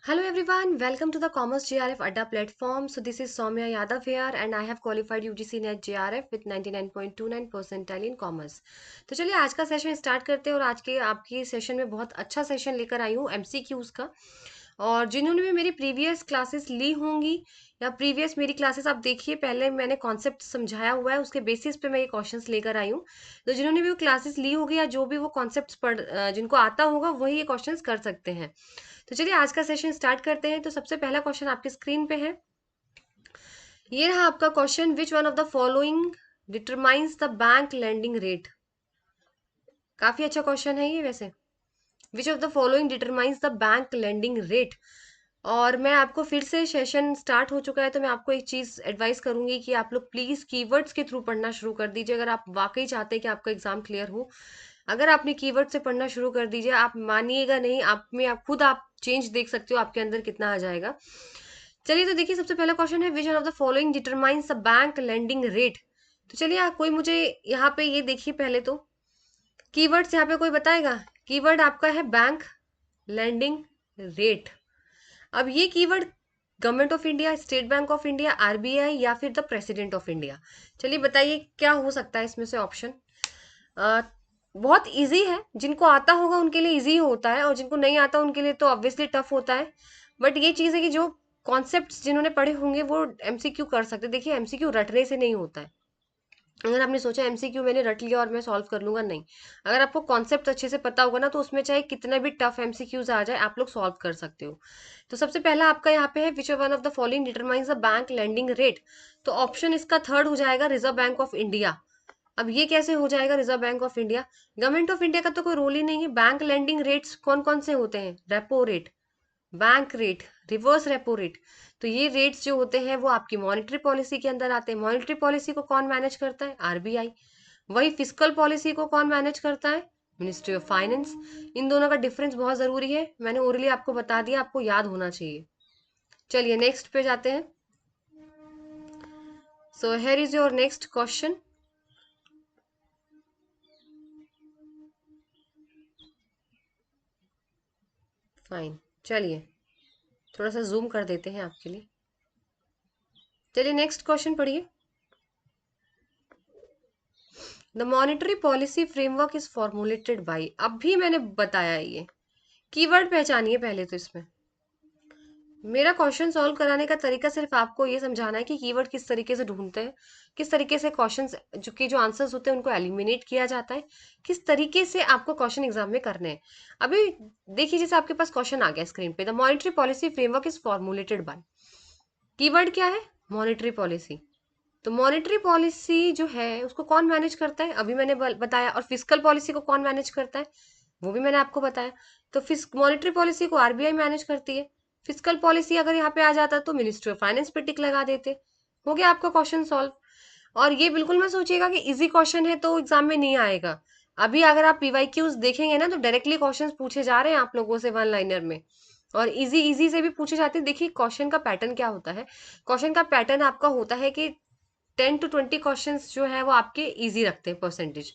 Hello everyone, welcome to the Commerce JRF Adda platform. So this is Soumya Yadav here and I have qualified UGC NET JRF with 99.29 percentile in commerce. तो चलिए आज का session start करते हैं और आज के आपकी सेशन में बहुत अच्छा सेशन लेकर आई हूँ MCQs का। और जिन्होंने भी मेरी प्रीवियस क्लासेस ली होंगी या प्रीवियस मेरी क्लासेस आप देखिए, पहले मैंने कॉन्सेप्ट समझाया हुआ है, उसके बेसिस पे मैं ये क्वेश्चंस लेकर आई हूँ। तो जिन्होंने भी वो क्लासेस ली होगी या जो भी वो कॉन्सेप्ट जिनको आता होगा वही ये क्वेश्चंस कर सकते हैं। तो चलिए आज का सेशन स्टार्ट करते हैं। तो सबसे पहला क्वेश्चन आपकी स्क्रीन पे है, ये रहा आपका question, which one of the following determines the bank lending rate. काफी अच्छा क्वेश्चन है ये वैसे। Which of the following determines the bank lending rate. और मैं आपको फिर से, सेशन स्टार्ट हो चुका है तो मैं आपको एक चीज एडवाइस करूंगी कि आप लोग प्लीज कीवर्ड्स के थ्रू पढ़ना शुरू कर दीजिए अगर आप वाकई चाहते हैं कि आपका एग्जाम क्लियर हो। अगर आपने कीवर्ड से पढ़ना शुरू कर दीजिए, आप मानिएगा नहीं, आप में आप खुद आप चेंज देख सकते हो आपके अंदर कितना आ जाएगा। चलिए तो देखिए, सबसे पहला क्वेश्चन है, which one of the following determines the bank lending rate. तो चलिए कोई मुझे यहाँ पे ये देखिए, पहले तो कीवर्ड्स यहाँ पे कोई बताएगा। कीवर्ड आपका है बैंक लेंडिंग रेट। अब ये keyword government of India, state bank of India, RBI या फिर द प्रेसिडेंट ऑफ इंडिया। चलिए बताइए क्या हो सकता है इसमें से ऑप्शन। बहुत इजी है, जिनको आता होगा उनके लिए इजी होता है और जिनको नहीं आता उनके लिए तो ऑब्वियसली टफ होता है। बट ये चीज़ है कि जो कॉन्सेप्ट्स जिन्होंने पढ़े होंगे वो एमसीक्यू कर सकते हैं। देखिए एमसीक्यू रटने से नहीं होता है। अगर आपने सोचा एमसीक्यू मैंने रट लिया और मैं सॉल्व कर लूंगा, नहीं। अगर आपको कॉन्सेप्ट अच्छे से पता होगा ना तो उसमें चाहे कितना भी टफ एमसीक्यूज आ जाए आप लोग सॉल्व कर सकते हो। तो सबसे पहला आपका यहाँ पे है, which one of the following determines the bank lending rate. तो ऑप्शन इसका थर्ड हो जाएगा, रिजर्व बैंक ऑफ इंडिया। अब ये कैसे हो जाएगा reserve bank of India? Government of India का तो कोई रोल ही नहीं है। बैंक लेंडिंग रेट्स कौन कौन से होते हैं? Repo rate, bank rate, reverse repo rate. तो ये रेट्स जो होते हैं वो आपकी मॉनेटरी पॉलिसी के अंदर आते हैं। मॉनेटरी पॉलिसी को कौन मैनेज करता है? आरबीआई। वही फिस्कल पॉलिसी को कौन मैनेज करता है? Ministry of finance. इन दोनों का डिफरेंस बहुत जरूरी है, मैंने ओरली आपको बता दिया, आपको याद होना चाहिए। चलिए नेक्स्ट पे जाते हैं। So here is your next question. Fine, चलिए थोड़ा सा जूम कर देते हैं आपके लिए। चलिए नेक्स्ट क्वेश्चन पढ़िए। The monetary policy framework is formulated by. अब भी मैंने बताया ये कीवर्ड पहचानिए पहले तो इसमें। मेरा क्वेश्चन सॉल्व कराने का तरीका सिर्फ आपको ये समझाना है कि कीवर्ड किस तरीके से ढूंढते हैं, किस तरीके से क्वेश्चन जो आंसर्स होते हैं उनको एलिमिनेट किया जाता है, किस तरीके से आपको क्वेश्चन एग्जाम में करने हैं। अभी देखिए, जैसे आपके पास क्वेश्चन आ गया स्क्रीन पे, the monetary policy framework is formulated bye. Keyword क्या है? Monetary policy. तो मॉनेटरी पॉलिसी जो है उसको कौन मैनेज करता है? अभी मैंने बताया। और फिस्कल पॉलिसी को कौन मैनेज करता है? वो भी मैंने आपको बताया। तो मॉनेटरी पॉलिसी को आरबीआई मैनेज करती है। फिस्कल पॉलिसी अगर यहाँ पे आ जाता तो मिनिस्ट्री ऑफ फाइनेंस पे टिक लगा देते। हो गया आपका क्वेश्चन सॉल्व। और ये बिल्कुल मत सोचिएगा कि इजी क्वेश्चन है तो एग्जाम में नहीं आएगा। अभी अगर आप पीवाईक्यूज देखेंगे ना तो डायरेक्टली क्वेश्चन पूछे जा रहे हैं आप लोगों से वन लाइनर में, और इजी इजी से भी पूछे जाते हैं। देखिए क्वेश्चन का पैटर्न क्या होता है। क्वेश्चन का पैटर्न आपका होता है कि 10 to 20 क्वेश्चन जो है वो आपके इजी रखते हैं परसेंटेज,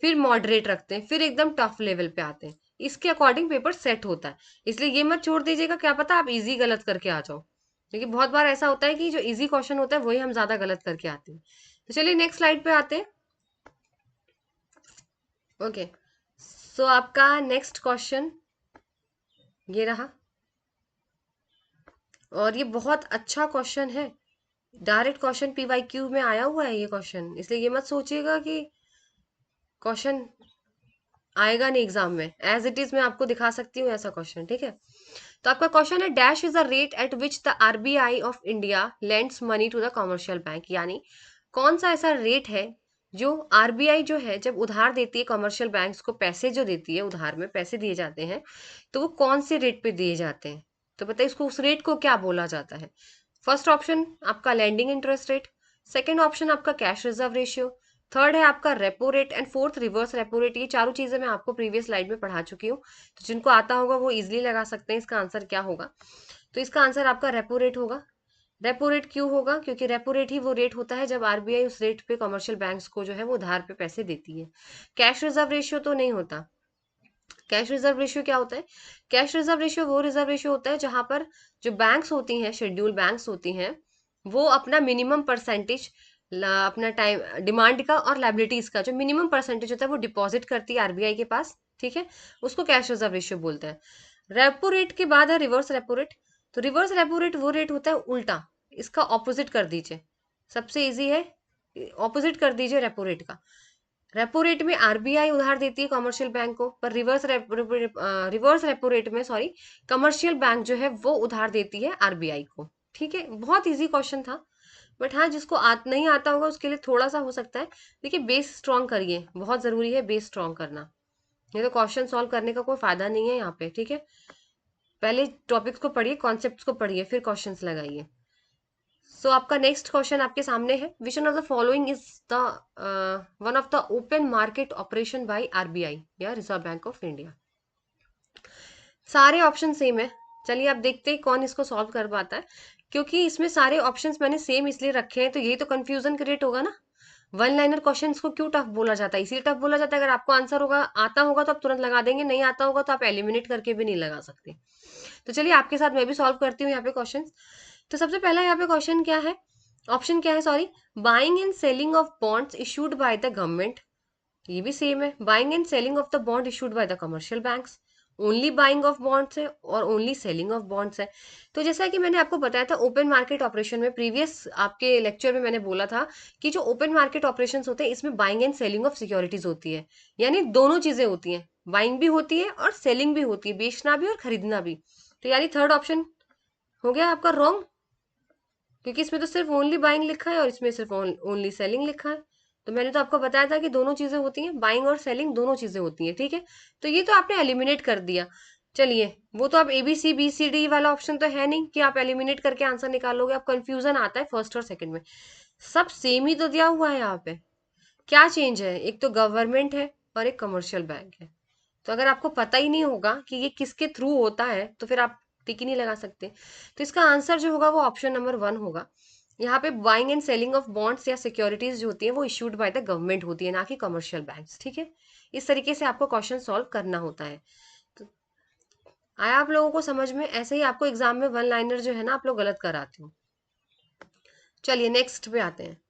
फिर मॉडरेट रखते हैं, फिर एकदम टफ लेवल पे आते हैं। इसके अकॉर्डिंग पेपर सेट होता है। इसलिए ये मत छोड़ दीजिएगा, क्या पता आप इजी गलत करके आ जाओ, क्योंकि बहुत बार ऐसा होता है कि जो इजी क्वेश्चन होता है वही हम ज्यादा गलत करके आते हैं। तो चलिए नेक्स्ट स्लाइड पे आते हैं। ओके, सो आपका नेक्स्ट क्वेश्चन ये रहा, और ये बहुत अच्छा क्वेश्चन है। डायरेक्ट क्वेश्चन पीवाईक्यू में आया हुआ है ये क्वेश्चन, इसलिए ये मत सोचिएगा कि क्वेश्चन आएगा नहीं एग्जाम में। एज इट इज मैं आपको दिखा सकती हूँ ऐसा क्वेश्चन, ठीक है। तो आपका क्वेश्चन है, dash is the rate at which the RBI of India lends money to the commercial bank. यानी कौन सा ऐसा रेट है जो आरबीआई जो है जब उधार देती है कमर्शियल बैंक्स को, पैसे जो देती है, उधार में पैसे दिए जाते हैं, तो वो कौन से रेट पे दिए जाते हैं। तो बताइए उसको, उस रेट को क्या बोला जाता है। फर्स्ट ऑप्शन आपका lending interest rate, second option आपका कैश रिजर्व रेशियो, थर्ड है आपका repo rate and fourth reverse repo rate. ये चारों चीजें मैं आपको प्रीवियस स्लाइड में पढ़ा चुकी हूँ, तो जिनको आता होगा वो इजिली लगा सकते हैं इसका आंसर क्या होगा। तो इसका आंसर आपका रेपो रेट होगा। रेपो रेट क्यों होगा? क्योंकि रेपो रेट ही वो रेट होता है जब आरबीआई उस रेट पे कमर्शियल बैंक्स को जो है वो उधार पे पैसे देती है। कैश रिजर्व रेशियो तो नहीं होता। कैश रिजर्व रेशियो क्या होता है? कैश रिजर्व रेशियो वो रिजर्व रेशियो होता है जहां पर जो बैंक्स होती हैं, शेड्यूल बैंक्स होती हैं, वो अपना मिनिमम परसेंटेज, अपना टाइम डिमांड का और लाइबिलिटीज का जो मिनिमम परसेंटेज होता है वो डिपॉजिट करती है आरबीआई के पास। ठीक है, उसको कैश रिजर्व रेशियो बोलते हैं। रेपो रेट के बाद है रिवर्स रेपो रेट। तो रिवर्स रेपो रेट वो रेट होता है उल्टा, इसका ऑपोजिट कर दीजिए, सबसे इजी है, ऑपोजिट कर दीजिए रेपो रेट का। रेपो रेट में आरबीआई उधार देती है कमर्शियल बैंक को, पर रिवर्स रेपो रेट में, सॉरी, कमर्शियल बैंक जो है वो उधार देती है आरबीआई को। ठीक है, बहुत इजी क्वेश्चन था, बट हाँ जिसको नहीं आता होगा उसके लिए थोड़ा सा हो सकता है। देखिए बेस स्ट्रांग करिए, बहुत जरूरी है बेस स्ट्रांग करना, नहीं तो क्वेश्चन सॉल्व करने का कोई फायदा नहीं है यहाँ पे। ठीक है, पहले टॉपिक्स को पढ़िए, कॉन्सेप्ट्स को पढ़िए, फिर क्वेश्चंस लगाइए। सो आपका नेक्स्ट क्वेश्चन आपके सामने है, which one of the following is the one of the open market operation by RBI या रिजर्व बैंक ऑफ इंडिया। सारे ऑप्शन सेम है, चलिए आप देखते हैं कौन इसको सॉल्व कर पाता है। क्योंकि इसमें सारे ऑप्शंस मैंने सेम इसलिए रखे हैं, तो यही तो कंफ्यूजन क्रिएट होगा ना। वन लाइनर क्वेश्चंस को क्यों टफ बोला जाता है? इसीलिए टफ बोला जाता है, अगर आपको आंसर होगा, आता होगा तो आप तुरंत लगा देंगे, नहीं आता होगा तो आप एलिमिनेट करके भी नहीं लगा सकते। तो चलिए आपके साथ मैं भी सॉल्व करती हूँ यहाँ पे क्वेश्चन। तो सबसे पहला यहाँ पे क्वेश्चन क्या है, ऑप्शन क्या है, sorry, buying and selling of bonds issued by the government, ये भी सेम है। Buying and selling of the bond issued by the commercial banks, only buying of bonds है और ओनली सेलिंग ऑफ बॉन्ड्स है। तो जैसा कि मैंने आपको बताया था ओपन मार्केट ऑपरेशन में, प्रीवियस आपके लेक्चर में मैंने बोला था कि जो ओपन मार्केट ऑपरेशंस होते हैं इसमें buying and selling of securities होती है, यानी दोनों चीजें होती हैं, बाइंग भी होती है और सेलिंग भी होती है, बेचना भी और खरीदना भी। तो यानी थर्ड ऑप्शन हो गया आपका रॉन्ग, क्योंकि इसमें तो सिर्फ ओनली बाइंग लिखा है और इसमें सिर्फ ओनली सेलिंग लिखा है। तो मैंने तो आपको बताया था कि दोनों चीजें होती हैं, बाइंग और सेलिंग दोनों चीजें होती हैं। ठीक है, तो ये तो आपने एलिमिनेट कर दिया। चलिए, वो तो आप ABCBCD वाला ऑप्शन तो है नहीं कि आप एलिमिनेट करके आंसर निकालोगे, आप कंफ्यूजन आता है फर्स्ट और सेकंड में। सब सेम ही तो दिया हुआ है यहाँ पे, क्या चेंज है? एक तो गवर्नमेंट है और एक कमर्शियल बैंक है। तो अगर आपको पता ही नहीं होगा कि ये किसके थ्रू होता है तो फिर आप टिक ही नहीं लगा सकते। तो इसका आंसर जो होगा वो ऑप्शन नंबर 1 होगा। यहाँ पे buying and selling of bonds या सिक्योरिटीज जो होती है वो इशूड बाय द गवर्नमेंट होती है, ना कि कमर्शियल बैंक्स। ठीक है, इस तरीके से आपको क्वेश्चन सॉल्व करना होता है। तो आया आप लोगों को समझ में? ऐसे ही आपको एग्जाम में वन लाइनर जो है ना आप लोग गलत कराते हो। चलिए नेक्स्ट पे आते हैं।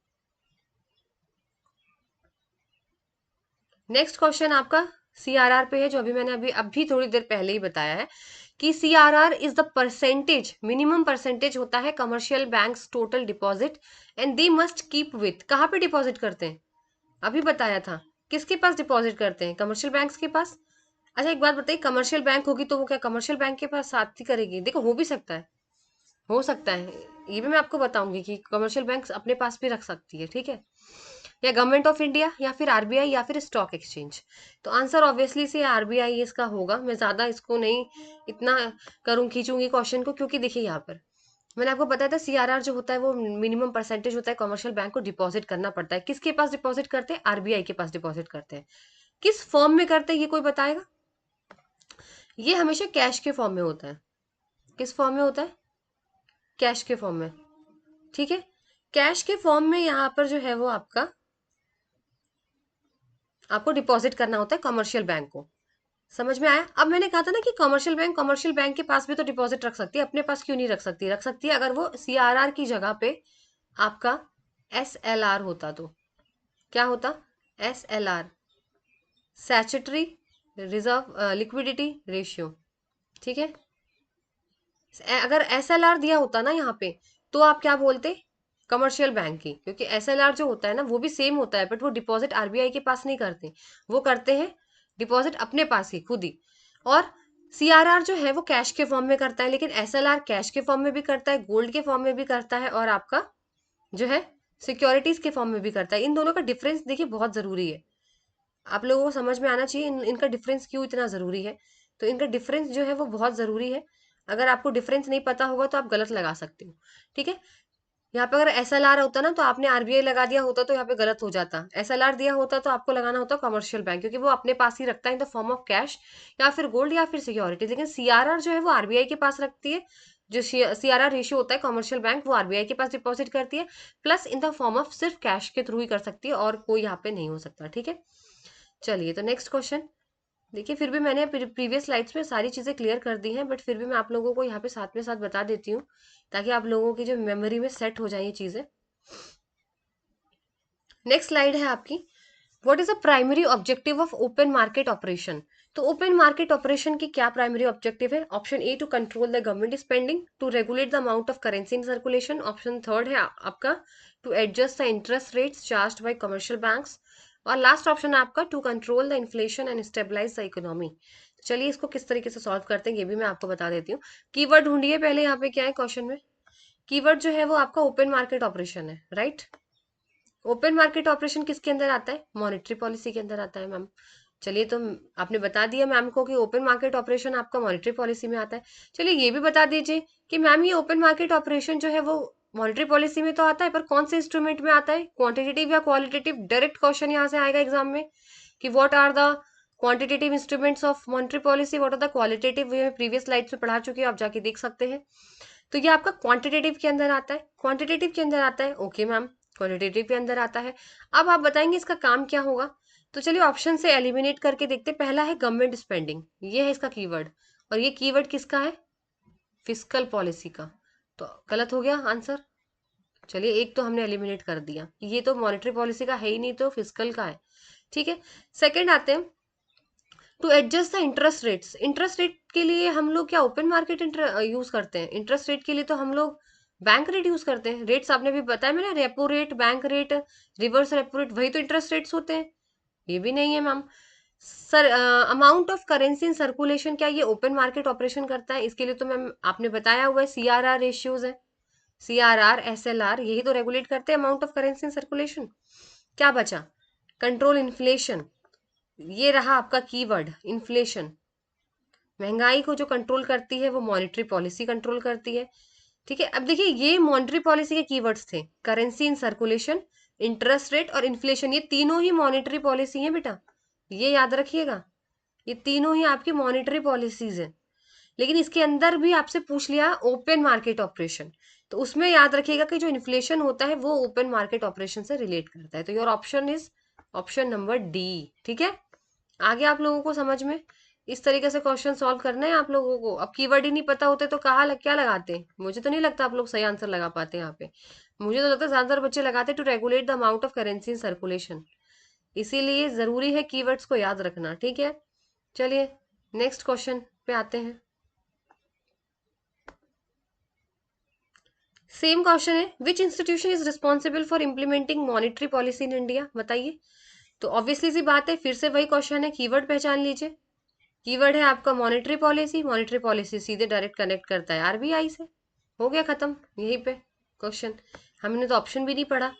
नेक्स्ट क्वेश्चन आपका सीआरआर पे है, जो अभी मैंने अभी थोड़ी देर पहले ही बताया है कि CRR is the percentage, minimum percentage होता है commercial banks total deposit and they must keep with, कहाँ पे डिपॉजिट करते हैं? अभी बताया था, किसके पास डिपॉजिट करते हैं? कमर्शियल बैंक्स के पास। अच्छा एक बात बताइए, कमर्शियल बैंक होगी तो वो क्या कमर्शियल बैंक के पास साथ ही करेगी? देखो हो भी सकता है, हो सकता है, ये भी मैं आपको बताऊंगी कि कमर्शियल बैंक अपने पास भी रख सकती है। ठीक है, या गवर्नमेंट ऑफ इंडिया या फिर आरबीआई या फिर स्टॉक एक्सचेंज। तो आंसर ऑब्वियसली से आरबीआई इसका होगा। मैं ज्यादा इसको नहीं इतना खींचूंगी क्वेश्चन को, क्योंकि देखिए यहाँ पर मैंने आपको बताया था सीआरआर जो होता है वो मिनिमम परसेंटेज होता है, कमर्शियल बैंक को डिपॉजिट करना पड़ता है। किसके पास डिपॉजिट करते हैं? आरबीआई के पास डिपॉजिट करते हैं। किस फॉर्म में करते हैं ये कोई बताएगा? ये हमेशा कैश के फॉर्म में होता है। किस फॉर्म में होता है? कैश के फॉर्म में। ठीक है, कैश के फॉर्म में यहाँ पर जो है वो आपको डिपॉजिट करना होता है कमर्शियल बैंक को। समझ में आया? अब मैंने कहा था ना कि कमर्शियल बैंक के पास भी तो डिपॉजिट रख सकती है, अपने पास क्यों नहीं रख सकती? रख सकती है, अगर वो सीआरआर की जगह पे आपका एसएलआर होता तो। क्या होता? SLR, statutory reserve liquidity ratio. ठीक है, अगर एसएलआर दिया होता ना यहाँ पे तो आप क्या बोलते? कमर्शियल बैंक की, क्योंकि एसएलआर जो होता है ना वो भी सेम होता है, बट वो डिपॉजिट आरबीआई के पास नहीं करते, वो करते हैं डिपॉजिट अपने पास ही खुद ही। और सीआरआर जो है वो कैश के फॉर्म में करता है, लेकिन एसएलआर कैश के फॉर्म में भी करता है, गोल्ड के फॉर्म में भी करता है, और आपका जो है सिक्योरिटीज के फॉर्म में भी करता है। इन दोनों का डिफरेंस देखिए बहुत जरूरी है, आप लोगों को समझ में आना चाहिए इनका डिफरेंस क्यों इतना जरूरी है। तो इनका डिफरेंस जो है वो बहुत जरूरी है, अगर आपको डिफरेंस नहीं पता होगा तो आप गलत लगा सकते हो। ठीक है, यहाँ पे अगर एसएलआर होता ना तो आपने आरबीआई लगा दिया होता तो यहाँ पे गलत हो जाता, एसएलआर दिया होता तो आपको लगाना होता कमर्शियल बैंक, क्योंकि वो अपने पास ही रखता है in the form of cash या फिर गोल्ड या फिर सिक्योरिटी। लेकिन सीआरआर जो है वो आरबीआई के पास रखती है, जो सीआरआर रेशियो होता है कमर्शियल बैंक वो आरबीआई के पास डिपॉजिट करती है, plus in the form of सिर्फ कैश के थ्रू ही कर सकती है, और कोई यहाँ पे नहीं हो सकता। ठीक है, चलिए तो नेक्स्ट क्वेश्चन, देखिए फिर भी मैंने प्रीवियस स्लाइड्स में सारी चीज़ें क्लियर कर दी हैं, बट फिर भी मैं आप लोगों को यहाँ पे साथ में साथ बता देती हूँ, ताकि आप लोगों की जो मेमोरी में सेट हो जाए ये चीज़ें। नेक्स्ट स्लाइड है आपकी, what is the primary objective of open market operation. तो ओपन मार्केट ऑपरेशन की क्या प्राइमरी ऑब्जेक्टिव है? Option A, to control the government spending, to regulate the amount of currency in circulation. Option third है आपका, to adjust the interest rates charged by commercial banks. और last option है आपका, to control the inflation and stabilise the economy. तो चलिए इसको किस तरीके से सॉल्व करते हैं ये भी मैं आपको बता देती हूँ। कीवर्ड ढूंढिए पहले, यहाँ पे क्या है क्वेश्चन में। कीवर्ड जो है वो आपका ओपन मार्केट ऑपरेशन है, राइट। ओपन मार्केट ऑपरेशन किसके अंदर आता है? मॉनेटरी पॉलिसी के अंदर आता है मैम। चलिए तो आपने बता दिया मैम को कि ओपन मार्केट ऑपरेशन आपका मॉनेटरी पॉलिसी में आता है। चलिए ये भी बता दीजिए कि मैम ये ओपन मार्केट ऑपरेशन जो है वो मॉनेटरी पॉलिसी में तो आता है, पर कौन से इंस्ट्रूमेंट में आता है? क्वांटिटेटिव या क्वालिटेटिव? डायरेक्ट क्वेश्चन यहाँ से आएगा एग्जाम में कि what are the quantitative instruments of monetary policy, what are the qualitative. Previous slides में पढ़ा चुके हैं, आप जाके देख सकते हैं। तो ये आपका क्वांटिटेटिव के अंदर आता है, क्वांटिटेटिव के अंदर आता है, ओके मैम, क्वालिटेटिव के अंदर आता है। अब आप बताएंगे इसका काम क्या होगा। तो चलिए ऑप्शन से एलिमिनेट करके देखते। पहला है गवर्नमेंट स्पेंडिंग, ये है इसका कीवर्ड, और ये कीवर्ड किसका है? फिस्कल पॉलिसी का। तो गलत हो गया आंसर। चलिए एक तो हमने एलिमिनेट कर दिया, ये तो मॉनेटरी पॉलिसी का है ही नहीं, तो फिस्कल का है, ठीक है। सेकंड आते हैं, to adjust the interest rates. Interest rate के लिए हम लोग क्या ओपन मार्केट यूज करते हैं? इंटरेस्ट रेट के लिए तो हम लोग बैंक रेट यूज करते हैं। रेट्स आपने भी बताया मैंने, repo rate, bank rate, reverse repo rate, वही तो इंटरेस्ट रेट्स होते हैं। ये भी नहीं है ma'am. Sir amount of currency in circulation, क्या ये ओपन मार्केट ऑपरेशन करता है? इसके लिए तो मैम आपने बताया हुआ है CRR रेशियोज है, CRR SLR, यही तो रेगुलेट करते हैं amount of currency in circulation. क्या बचा? कंट्रोल इन्फ्लेशन, ये रहा आपका कीवर्ड इन्फ्लेशन। महंगाई को जो कंट्रोल करती है वो मॉनेटरी पॉलिसी कंट्रोल करती है, ठीक है। अब देखिए ये मॉनेटरी पॉलिसी के कीवर्ड्स थे, currency in circulation, interest rate और इन्फ्लेशन। ये तीनों ही मॉनेटरी पॉलिसी हैं बेटा, ये याद रखिएगा। ये तीनों ही आपकी मॉनेटरी पॉलिसीज हैं। लेकिन इसके अंदर भी आपसे पूछ लिया ओपन मार्केट ऑपरेशन, तो उसमें याद रखिएगा कि जो इन्फ्लेशन होता है वो ओपन मार्केट ऑपरेशन से रिलेट करता है। तो your option is option number D, ठीक है। आगे आप लोगों को समझ में इस तरीके से क्वेश्चन सॉल्व करना है आप लोगों को। अब कीवर्ड ही नहीं पता होते तो क्या लगाते हैं? मुझे तो नहीं लगता आप लोग सही आंसर लगा पाते यहाँ पे। मुझे तो लगता है ज्यादातर बच्चे लगाते to regulate the amount of currency in circulation. इसीलिए जरूरी है कीवर्ड्स को याद रखना, ठीक है। चलिए नेक्स्ट क्वेश्चन पे आते हैं। सेम क्वेश्चन है, विच institution is responsible for implementing monetary policy in India, बताइए। तो ऑब्वियसली सी बात है, फिर से वही क्वेश्चन है, कीवर्ड पहचान लीजिए। कीवर्ड है आपका मॉनेटरी पॉलिसी। मॉनेटरी पॉलिसी सीधे डायरेक्ट कनेक्ट करता है RBI से। हो गया खत्म यहीं पे क्वेश्चन। हमने तो ऑप्शन भी नहीं पढ़ा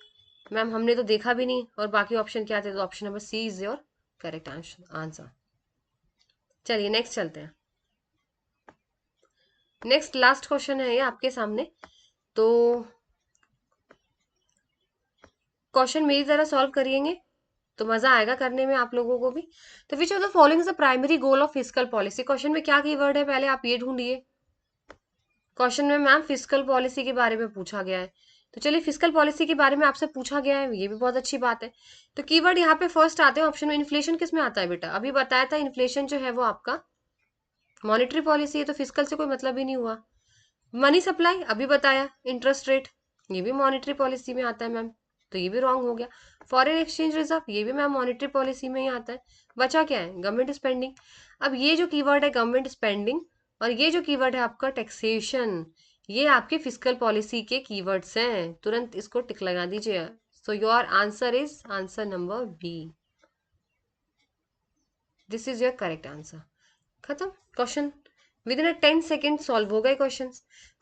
मैम, हमने तो देखा भी नहीं, और बाकी ऑप्शन क्या थे? तो option number C is your correct answer. चलिए नेक्स्ट चलते हैं। नेक्स्ट लास्ट क्वेश्चन है ये आपके सामने। तो क्वेश्चन मेरी तरह सॉल्व करिएंगे तो मजा आएगा करने में आप लोगों को भी। तो which of the following is the primary goal of fiscal policy. Question में क्या कीवर्ड है पहले आप ये ढूंढिए। क्वेश्चन में मैम फिस्कल पॉलिसी के बारे में पूछा गया है, तो चलिए फिस्कल पॉलिसी के बारे में आपसे पूछा गया है, ये भी बहुत अच्छी बात है। तो कीवर्ड यहाँ पे फर्स्ट आते हैं ऑप्शन में। इन्फ्लेशन किस में आता है बेटा? अभी बताया था, इन्फ्लेशन जो है वो आपका मॉनेटरी पॉलिसी है, तो फिस्कल से कोई मतलब ही नहीं हुआ। मनी सप्लाई अभी बताया, इंटरेस्ट रेट ये भी मॉनेटरी पॉलिसी में आता है मैम, तो ये भी रॉन्ग हो गया। फॉरेन एक्सचेंज रिजर्व ये भी मैम मॉनेटरी पॉलिसी में ही आता है। बचा क्या है? Government spending. अब ये जो कीवर्ड है गवर्नमेंट स्पेंडिंग, और ये जो कीवर्ड है आपका टैक्सेशन, ये आपके फिस्कल पॉलिसी के कीवर्ड्स हैं। तुरंत इसको टिक लगा दीजिए। So your answer is answer number B, this is your correct answer. खत्म question, within 10 second solve हो गए क्वेश्चन।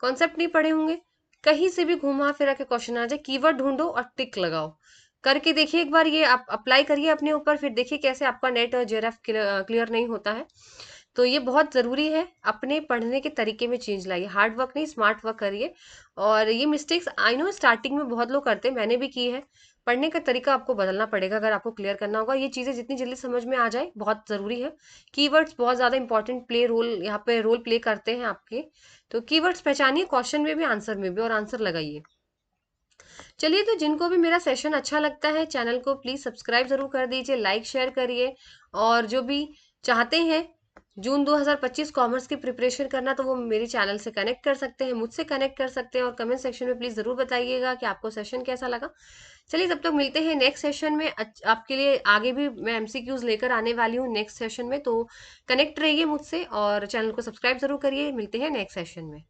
कॉन्सेप्ट नहीं पढ़े होंगे, कहीं से भी घुमा फिरा के क्वेश्चन आ जाए, कीवर्ड ढूंढो और टिक लगाओ। करके देखिए एक बार, ये आप अप्लाई करिए अपने ऊपर, फिर देखिए कैसे आपका नेट और JRF क्लियर नहीं होता है। तो ये बहुत ज़रूरी है, अपने पढ़ने के तरीके में चेंज लाइए, हार्ड वर्क नहीं स्मार्ट वर्क करिए। और ये मिस्टेक्स आई नो स्टार्टिंग में बहुत लोग करते हैं, मैंने भी की है। पढ़ने का तरीका आपको बदलना पड़ेगा अगर आपको क्लियर करना होगा। ये चीज़ें जितनी जल्दी समझ में आ जाए बहुत ज़रूरी है। कीवर्ड्स बहुत ज़्यादा इंपॉर्टेंट रोल यहाँ पे रोल प्ले करते हैं आपके। तो कीवर्ड्स पहचानिए, क्वेश्चन में भी आंसर में भी, और आंसर लगाइए। चलिए तो जिनको भी मेरा सेशन अच्छा लगता है, चैनल को प्लीज़ सब्सक्राइब ज़रूर कर दीजिए, लाइक शेयर करिए। और जो भी चाहते हैं जून 2025 कॉमर्स की प्रिपरेशन करना, तो वो मेरे चैनल से कनेक्ट कर सकते हैं, मुझसे कनेक्ट कर सकते हैं, और कमेंट सेक्शन में प्लीज़ ज़रूर बताइएगा कि आपको सेशन कैसा लगा। चलिए तब तक मिलते हैं नेक्स्ट सेशन में। आपके लिए आगे भी मैं एमसीक्यूज लेकर आने वाली हूँ नेक्स्ट सेशन में, तो कनेक्ट रहिए मुझसे और चैनल को सब्सक्राइब ज़रूर करिए। मिलते हैं नेक्स्ट सेशन में।